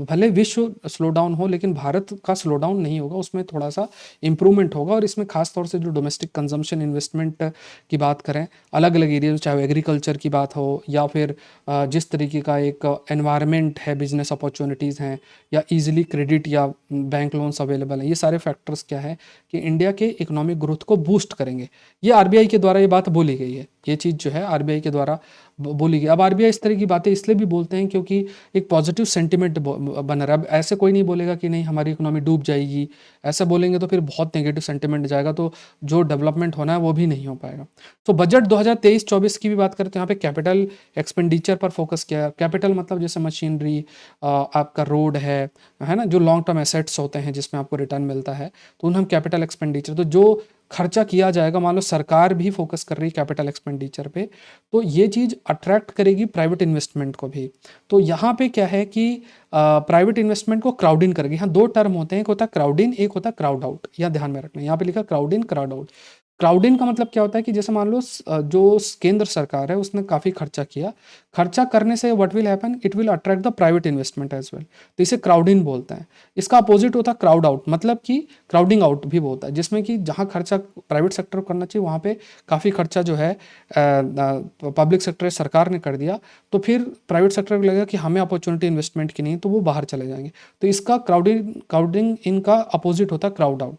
भले विश्व स्लो डाउन हो, लेकिन भारत का स्लो डाउन नहीं होगा, उसमें थोड़ा सा इंप्रूवमेंट होगा। और इसमें खास तौर से जो डोमेस्टिक कंजम्पशन इन्वेस्टमेंट की बात करें, अलग अलग एरिया, चाहे एग्रीकल्चर की बात हो, या फिर जिस तरीके का एक एनवायरनमेंट है, बिजनेस अपॉर्चुनिटीज़ हैं, या इजीली क्रेडिट या बैंक लोन्स अवेलेबल हैं, ये सारे फैक्टर्स क्या है कि इंडिया के इकोनॉमिक ग्रोथ को बूस्ट करेंगे। ये आरबीआई के द्वारा ये बात बोली गई है, ये चीज़ जो है आरबीआई के द्वारा बोली गई। अब आरबीआई इस तरह की बातें इसलिए भी बोलते हैं क्योंकि एक पॉजिटिव सेंटिमेंट बन रहा है। अब ऐसे कोई नहीं बोलेगा कि नहीं हमारी इकोनॉमी डूब जाएगी, ऐसा बोलेंगे तो फिर बहुत नेगेटिव सेंटिमेंट जाएगा, तो जो डेवलपमेंट होना है वो भी नहीं हो पाएगा। तो बजट 2023-24 की भी बात करें तो यहाँ पे कैपिटल एक्सपेंडिचर पर फोकस किया है। कैपिटल मतलब जैसे मशीनरी, आपका रोड है ना, जो लॉन्ग टर्म एसेट्स होते हैं जिसमें आपको रिटर्न मिलता है, तो उन्हें हम कैपिटल एक्सपेंडिचर, तो जो खर्चा किया जाएगा, मान लो सरकार भी फोकस कर रही है कैपिटल एक्सपेंडिचर पे, तो ये चीज़ अट्रैक्ट करेगी प्राइवेट इन्वेस्टमेंट को भी। तो यहाँ पे क्या है कि प्राइवेट इन्वेस्टमेंट को क्राउड इन करेगी। यहाँ 2 टर्म होते हैं, एक होता है क्राउड इन, एक होता है क्राउड आउट, यह ध्यान में रखना है। यहाँ पे लिखा crowd in, crowd out. Crowding का मतलब क्या होता है कि जैसे मान लो जो केंद्र सरकार है उसने काफ़ी खर्चा किया, खर्चा करने से what will happen, it will attract the private investment as well, तो इसे क्राउडिंग बोलते हैं। इसका अपोजिट होता है क्राउड आउट, मतलब कि क्राउडिंग आउट भी बोलता है, जिसमें कि जहाँ खर्चा प्राइवेट सेक्टर को करना चाहिए वहाँ पे काफ़ी खर्चा जो है पब्लिक सेक्टर सरकार ने कर दिया, तो फिर प्राइवेट सेक्टर को लगेगा कि हमें अपॉर्चुनिटी इन्वेस्टमेंट की नहीं, तो वो बाहर चले जाएंगे। तो इसका क्राउडिंग इनका अपोजिट होता है क्राउड आउट।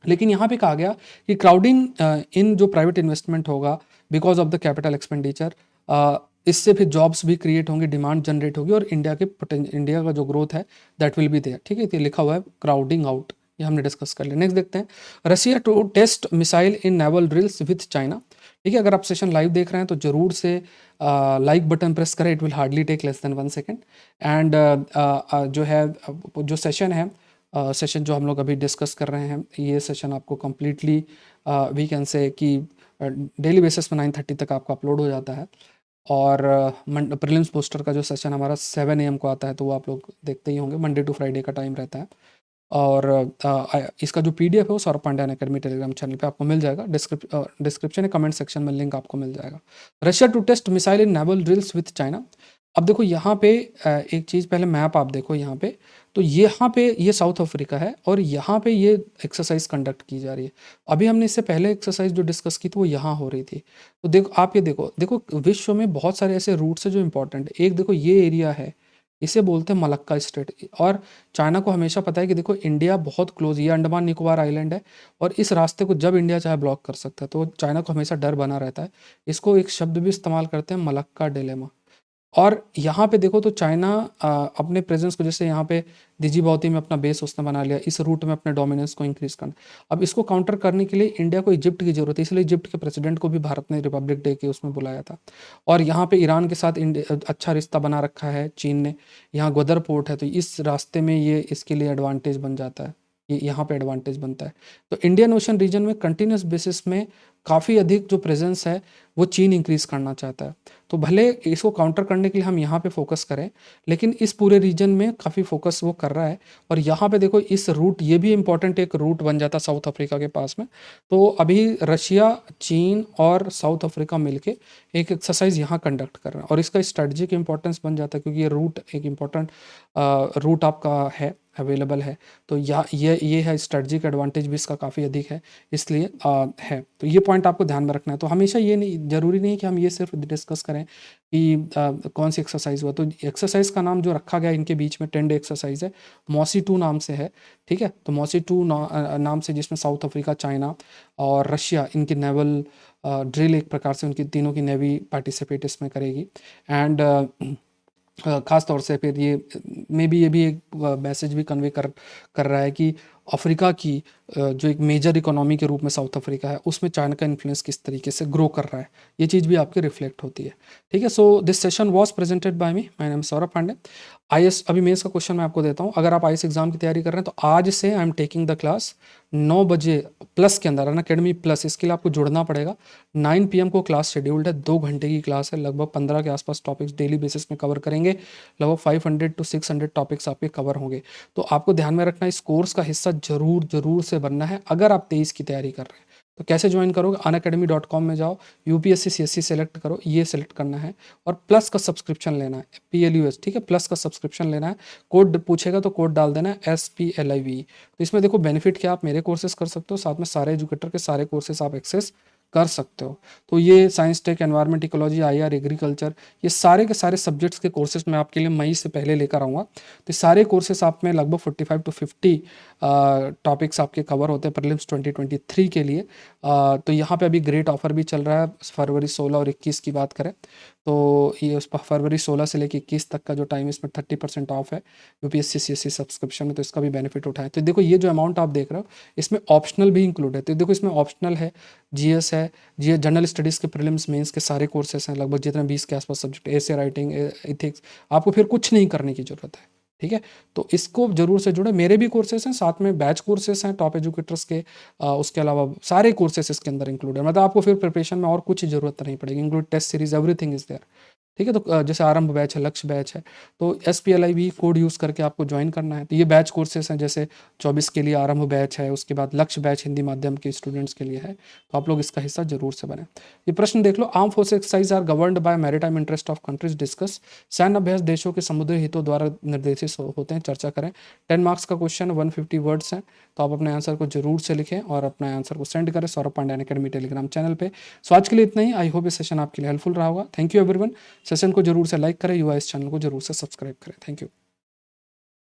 लेकिन यहाँ पे कहा गया कि क्राउडिंग इन जो प्राइवेट इन्वेस्टमेंट होगा because of the capital expenditure, इससे फिर जॉब्स भी क्रिएट होंगे, डिमांड जनरेट होगी, और इंडिया का जो ग्रोथ है दैट विल बी देयर। ठीक है, तो ये लिखा हुआ है क्राउडिंग आउट, ये हमने डिस्कस कर लिया। नेक्स्ट देखते हैं, Russia to test missile in naval drills with China. ठीक है, अगर आप सेशन लाइव देख रहे हैं तो जरूर से लाइक बटन प्रेस करें, it will hardly take less than 1 second. And जो है जो सेशन है, सेशन जो हम लोग अभी डिस्कस कर रहे हैं, ये सेशन आपको कम्प्लीटली वी कैन से कि डेली बेसिस पे 9:30 तक आपका अपलोड हो जाता है। और प्रीलिम्स पोस्टर का जो सेशन हमारा 7 AM को आता है, तो वो आप लोग देखते ही होंगे, मंडे टू फ्राइडे का टाइम रहता है। और इसका जो PDF है वो Saurabh Pandian academy Telegram channel पे आपको मिल जाएगा, डिस्क्रिप्शन या कमेंट सेक्शन में लिंक आपको मिल जाएगा। Russia to test missile in naval drills with China. अब देखो यहाँ पे एक चीज़, पहले मैप आप देखो यहाँ पे, तो यहाँ पे ये साउथ अफ्रीका है और यहाँ पे ये एक्सरसाइज कंडक्ट की जा रही है। अभी हमने इससे पहले एक्सरसाइज जो डिस्कस की थी वो यहाँ हो रही थी। तो देखो आप ये देखो देखो विश्व में बहुत सारे ऐसे रूट्स हैं जो इंपॉर्टेंट है। एक देखो ये एरिया है, इसे बोलते हैं मलक्का स्ट्रेट। और चाइना को हमेशा पता है कि देखो इंडिया बहुत क्लोज, ये अंडमान निकोबार आइलैंड है, और इस रास्ते को जब इंडिया चाहे ब्लॉक कर सकता है, तो चाइना को हमेशा डर बना रहता है। इसको एक शब्द भी इस्तेमाल करते हैं, मलक्का डिलेमा। और यहाँ पे देखो तो चाइना अपने प्रेजेंस को, जैसे यहाँ पे दिजिबाउती में अपना बेस उसने बना लिया, इस रूट में अपने डोमिनेंस को इंक्रीज करना। अब इसको काउंटर करने के लिए इंडिया को इजिप्ट की जरूरत है, इसलिए इजिप्ट के प्रेसिडेंट को भी भारत ने रिपब्लिक डे के उसमें बुलाया था। और यहाँ पे ईरान के साथ अच्छा रिश्ता बना रखा है चीन ने, यहाँ ग्वादर पोर्ट है, तो इस रास्ते में ये इसके लिए एडवांटेज बन जाता है, ये यहाँ पे एडवांटेज बनता है। तो इंडियन ओशन रीजन में कंटिन्यूस बेसिस में काफ़ी अधिक जो प्रेजेंस है वो चीन इंक्रीज करना चाहता है। तो भले इसको काउंटर करने के लिए हम यहाँ पे फोकस करें, लेकिन इस पूरे रीजन में काफ़ी फोकस वो कर रहा है। और यहाँ पे देखो इस रूट, ये भी इंपॉर्टेंट एक रूट बन जाता है साउथ अफ्रीका के पास में। तो अभी रशिया, चीन और साउथ अफ्रीका मिलके एक एक्सरसाइज यहाँ कंडक्ट कर रहे हैं, और इसका स्ट्रेटजिक इंपॉर्टेंस बन जाता है, क्योंकि ये रूट एक इम्पॉर्टेंट रूट आपका है, अवेलेबल है। तो ये है स्ट्रेटजिक एडवांटेज भी इसका काफ़ी अधिक है, इसलिए है। तो ये पॉइंट आपको ध्यान में रखना है। तो हमेशा ये नहीं, ज़रूरी नहीं कि हम ये सिर्फ डिस्कस करें कि कौन सी एक्सरसाइज हुआ। तो एक्सरसाइज का नाम जो रखा गया इनके बीच में 10 डे एक्सरसाइज है, मॉसी 2 नाम से है। ठीक है, तो मॉसी 2 नाम से, जिसमें साउथ अफ्रीका, चाइना और रशिया, इनकी नेवल ड्रिल एक प्रकार से उनकी तीनों की नेवी पार्टिसिपेट इसमें करेगी। एंड ख़ास तौर से फिर ये मे बी ये भी एक मैसेज भी कन्वे कर रहा है कि अफ्रीका की जो एक मेजर इकोनॉमी के रूप में साउथ अफ्रीका है, उसमें चाइना का इन्फ्लुएंस किस तरीके से ग्रो कर रहा है, ये चीज़ भी आपकी रिफ्लेक्ट होती है। ठीक है, so this session was presented by me, my name Saurabh Pandey. IAS, अभी मेंस का क्वेश्चन मैं आपको देता हूँ। अगर आप IAS एग्जाम की तैयारी कर रहे हैं तो आज से I am taking the class 9 बजे प्लस के अंदर, अनअकैडमी प्लस, इसके लिए आपको जुड़ना पड़ेगा। 9 PM को क्लास शेड्यूल्ड है, 2 घंटे की क्लास है, लगभग 15 के आसपास टॉपिक्स डेली बेसिस में कवर करेंगे, लगभग 500 to 600 टॉपिक्स आपके कवर होंगे। तो आपको ध्यान में रखना, इस कोर्स का हिस्सा जरूर जरूर से बनना है अगर आप 23 की तैयारी कर रहे हैं। तो कैसे ज्वाइन करोगे, unacademy.com में जाओ, UPSC CSC सेलेक्ट करो, ये सेलेक्ट करना है, और प्लस का सब्सक्रिप्शन लेना है, PLUS। ठीक है, प्लस का सब्सक्रिप्शन लेना है, कोड पूछेगा तो कोड डाल देना है SPLIVE। तो इसमें देखो बेनिफिट क्या, आप मेरे कोर्सेज कर सकते हो, साथ में सारे एजुकेटर के सारे कोर्सेज आप एक्सेस कर सकते हो। तो ये science, tech, environment, ecology, IR, agriculture, ये सारे के सारे सब्जेक्ट्स के कोर्सेज मैं आपके लिए मई से पहले लेकर आऊँगा। तो सारे कोर्सेज आप में लगभग 45 to 50 टॉपिक्स आपके कवर होते हैं प्रीलिम्स 2023 के लिए। तो यहाँ पे अभी ग्रेट ऑफर भी चल रहा है, फरवरी 16 और 21 की बात करें तो ये उस पर फरवरी 16 से लेकर 21 तक का जो टाइम, इसमें 30% ऑफ है UPSC CSC सब्सक्रिप्शन में। तो इसका भी बेनिफिट उठाएं। तो देखो ये जो अमाउंट आप देख रहे हो, इसमें ऑप्शनल भी इंक्लूड है। तो देखो इसमें ऑप्शनल है, GS है, GS जनरल स्टडीज़ के प्रीलिम्स मेंस के सारे कोर्सेस हैं, लगभग जितने 20 के आसपास सब्जेक्ट, ऐसे राइटिंग, एथिक्स, आपको फिर कुछ नहीं करने की ज़रूरत है। ठीक है, तो इसको जरूर से जुड़े। मेरे भी कोर्सेस हैं, साथ में बैच कोर्सेस हैं टॉप एजुकेटर्स के, उसके अलावा सारे कोर्सेस इसके अंदर इंक्लूड है। मतलब आपको फिर प्रिपरेशन में और कुछ ज़रूरत नहीं पड़ेगी, include test series, everything is there. ठीक है। तो जैसे आरंभ बैच है, लक्ष्य बैच है, तो SPLIB कोड यूज़ करके आपको ज्वाइन करना है। तो ये बैच कोर्सेस हैं, जैसे 24 के लिए आरंभ बैच है, उसके बाद लक्ष्य बैच हिंदी माध्यम के स्टूडेंट्स के लिए है, तो आप लोग इसका हिस्सा जरूर से बने। ये प्रश्न देख लो, arm force exercise are governed by maritime interest of countries discuss. सैन्य अभ्यास देशों के समुद्री हितों द्वारा निर्देशित होते हैं, चर्चा करें। 10 मार्क्स का क्वेश्चन, 150 वर्ड्स हैं, तो आप अपने आंसर को जरूर से लिखें और अपने आंसर को सेंड करें Saurabh Pandian academy Telegram channel पे। सो आज के लिए इतना ही। आई होप ये सेशन आपके लिए हेल्पफुल रहा होगा। Thank you everyone. सेशन को जरूर से लाइक करें, यूआईएस चैनल को जरूर से सब्सक्राइब करें। Thank you.